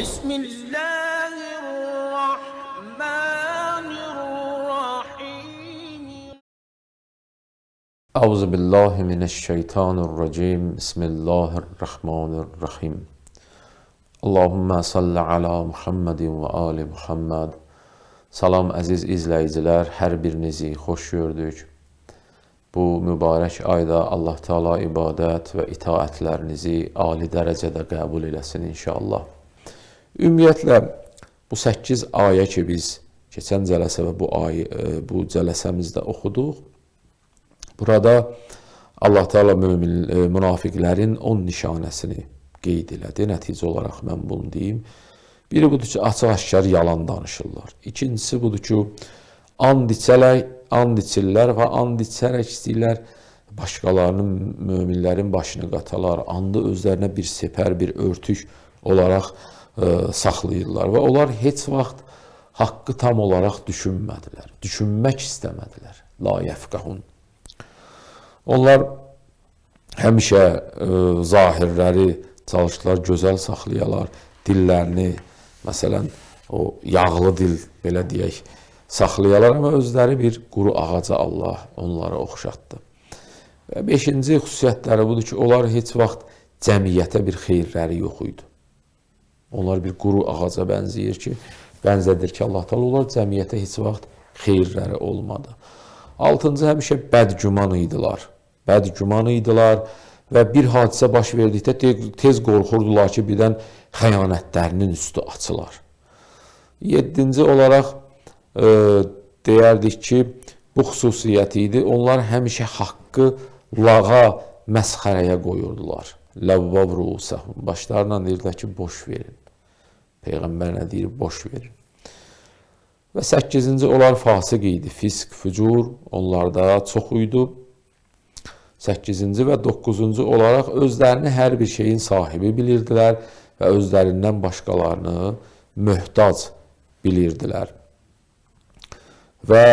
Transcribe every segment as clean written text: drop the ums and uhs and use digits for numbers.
بسم الله الرحمن الرحيم أعوذ بالله من الشيطان الرجيم بسم الله الرحمن الرحيم اللهم صل على Muhammed və ali Muhammed. Salam əziz izləyicilər, hər birinizi xoş gördük. Bu mübarək ayda Allah Teala ibadət və itaətlərinizi ali dərəcədə qəbul eləsin inşallah. Ümumiyyətlə, bu 8 ayə ki biz keçən cələsə və bu cələsəmizdə oxuduq, burada Allah Teala münafiqlərin 10 nişanəsini qeyd elədi. Nəticə olaraq mən bunu deyim. Biri budur ki, açıq-aşkar yalan danışırlar. İkincisi budur ki, and içirlər və and içərək istəyirlər başqalarının, möminlərin başını qatalar, andı özlərinə bir sepər, bir örtük olaraq saxlayırlar və onlar heç vaxt haqqı tam olaraq düşünmədilər, düşünmək istəmədilər. La yəfqəhun. Onlar həmişə zahirləri çalışdılar, gözəl saxlayalar, dillərini, məsələn, o yağlı dil, belə deyək, saxlayalar, amma özləri bir quru ağaca Allah onlara oxşatdı. Və 5-ci xüsusiyyətləri budur ki, onlar heç vaxt cəmiyyətə bir xeyirləri yox idi. Onlar bir quru ağaca bənzədir ki, Allah Teala onlar cəmiyyətə heç vaxt xeyirləri olmadı. 6-cı həmişə bədgüman idilər və bir hadisə baş verdikdə tez qorxurdular ki, birdən xəyanətlərinin üstü açılar. 7-ci olaraq deyərdik ki, bu xüsusiyyət idi. Onlar həmişə haqqı lağa, məsxərəyə qoyurdular. Ləvvav ruusəhum. Başlarına deyirlər ki, boş verin. Peyğəmbər nə deyir? Boş verin. Və 8-ci onlar fasıq idi. Fisk, fücur onlarda çox idi. 8-ci və 9-cu olaraq özlərini hər bir şeyin sahibi bilirdilər və özlərindən başqalarını möhtac bilirdilər. Və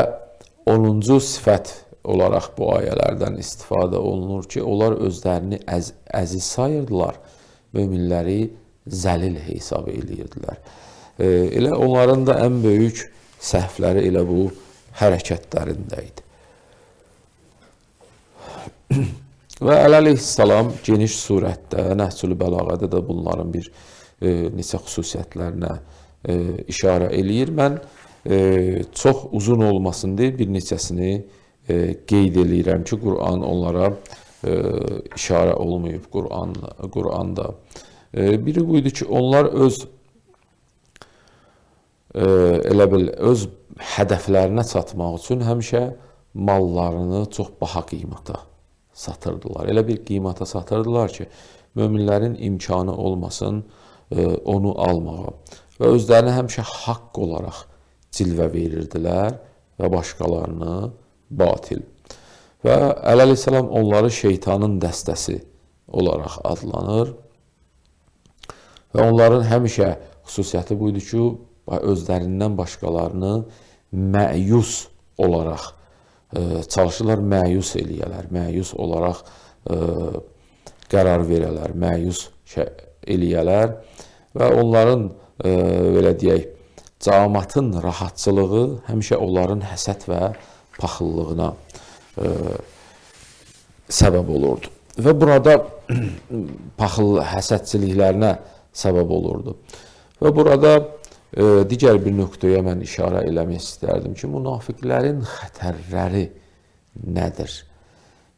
10-cu sifət olaraq bu ayələrdən istifadə olunur ki, onlar özlərini əziz sayırdılar, möminləri zəlil hesab edirdilər. Elə onların da ən böyük səhvləri elə bu hərəkətlərində idi. Və əleyhissalam geniş surətdə, Nəhcül Bəlağədə də bunların bir neçə xüsusiyyətlərinə işarə eləyir. Mən çox uzun olmasın deyə bir neçəsini qeyd eləyirəm ki, Qur'an onlara işarə olmayıb Qur'anda. Biri buydu ki, onlar öz hədəflərinə çatmaq üçün həmişə mallarını çox baha qiymata satırdılar. Elə bir qiymata satırdılar ki, möminlərin imkanı olmasın onu almağa. Və özlərini həmişə haqq olaraq cilvə verirdilər və başqalarını batil. Və əleyhissalam onları şeytanın dəstəsi olaraq adlanır. Və onların həmişə xüsusiyyəti buydu ki, özlərindən başqalarını məyus olaraq çalışırlar, məyus eləyələr, məyus olaraq qərar verələr, məyus eləyələr və onların, belə deyək, cəmaatın rahatçılığı həmişə onların həsəd və paxıllığına səbəb olurdu. Və burada paxıl həsədçiliklərinə səbəb olurdu. Və burada digər bir nöqtəyə mən işarə eləmək istərdim ki, münafiqlərin xətərləri nədir?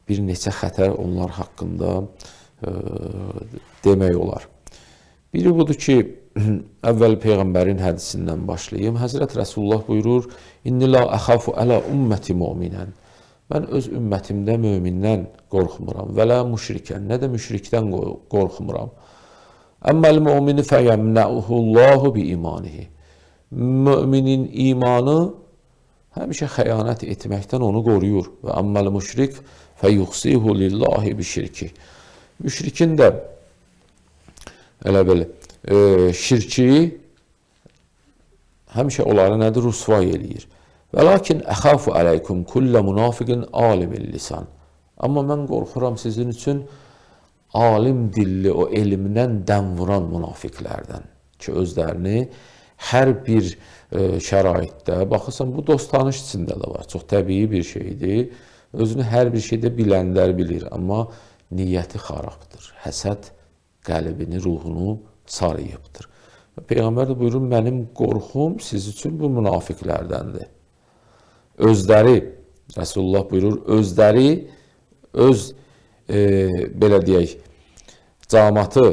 Bir neçə xətər onlar haqqında demək olar. Biri budur ki, əvvəl Peyğəmbərin hədisindən başlayayım. Həzrət Rəsulullah buyurur, İnni la əxafu ələ ümməti mu'minən. Mən öz ümmətimdə mömindən qorxmuram. Və la müşrikən, nə də müşrikdən qorxmuram. Əmməl mu'mini fəyəmnəuhullahu bi imanihi. Müminin imanı həmişə xəyanət etməkdən onu qoruyur. Və əmməl müşrik fəyuxsihu lillahi bi şirki. Müşrikin də elə belə şirki həmişə onları nədir? Rüsvay eləyir. Və lakin əxafu əleykum kullə münafiqin alimil lisan. Amma mən qorxuram sizin üçün alim dilli, o elmdən dəm vuran münafiqlərdən. ki, özlərini hər bir şəraitdə, baxırsan, bu dost-tanış içində də var, çox təbii bir şeydir. Özünü hər bir şeydə bilənlər bilir, amma niyyəti xarabdır. Həsəd qəlbini, ruhunu sarıyıbdır. Peyğəmbər də buyurur, mənim qorxum siz üçün bu münafiqlərdəndir. Özləri, Rasulullah buyurur, özləri, belə deyək, cəmaatı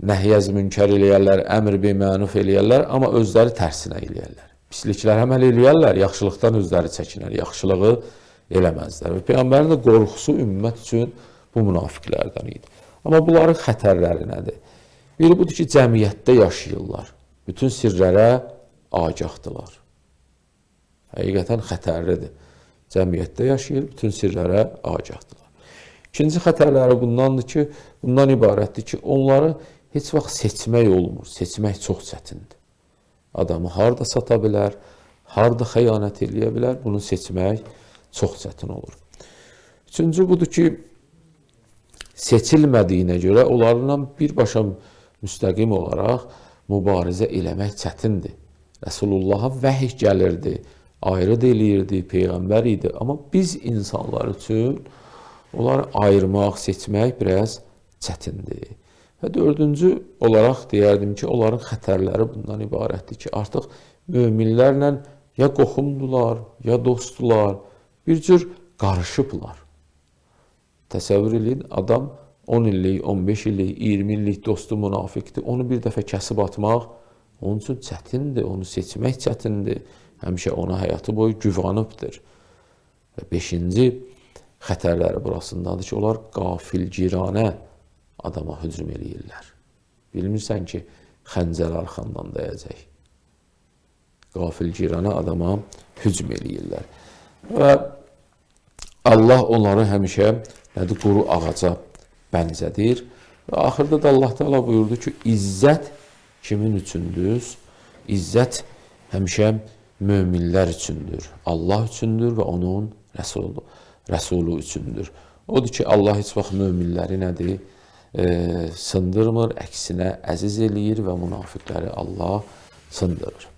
nəhyəz münkər eləyərlər, əmr bi məruf eləyərlər, amma özləri tərsinə eləyərlər. Pisliklər əməl eləyərlər, yaxşılıqdan özləri çəkinər, yaxşılığı eləməzlər. Və Peyğəmbərin də qorxusu ümmət üçün bu münafiqlərdən idi. Amma bunların xətərləri nədir? Biri budur ki, cəmiyyətdə yaşayırlar. Bütün sirlərə agahdılar. Həqiqətən xətərlidir. Cəmiyyətdə yaşayır, bütün sirlərə agahdılar. İkinci xətərləri bundandır ki, bundan ibarətdir ki, onları heç vaxt seçmək olmur. Seçmək çox çətindir. Adamı harda sata bilər, harda xəyanət eləyə bilər, bunu seçmək çox çətin olur. Üçüncü budur ki, seçilmədiyinə görə onlarla birbaşa müstəqim olaraq mübarizə eləmək çətindir. Resulullah'a vəhy gəlirdi, ayrı eləyirdi, Peyğəmbər idi. Amma biz insanlar üçün onları ayırmaq, seçmək biraz çətindir. Və dördüncü olaraq deyərdim ki, onların xətərləri bundan ibarətdir ki, artıq möminlərlə ya qohumdular, ya dostdular, bir cür qarışıblar. Təsəvvür edin, adam 10 illik, 15 illik, 20 illik dostu münafiqdir. Onu bir dəfə kəsib atmaq onun üçün çətindir, onu seçmək çətindir. Həmişə ona həyatı boyu güvanıbdır. Və beşinci xətərləri burasındadır ki, onlar qafilciranə adama hücum eləyirlər. Bilmirsən ki, xəncər arxandan dəyəcək. Qafilciranə adama hücum eləyirlər. Və Allah onları həmişə quru ağaca bənzədir. Və axırda da Allah Teala buyurdu ki, izzət kimin üçündür? İzzət həmişə möminlər üçündür. Allah üçündür və onun Rəsulu üçündür. Odur ki, Allah heç vaxt möminləri nədir? Sındırmır, əksinə əziz eləyir və münafiqləri Allah sındırır.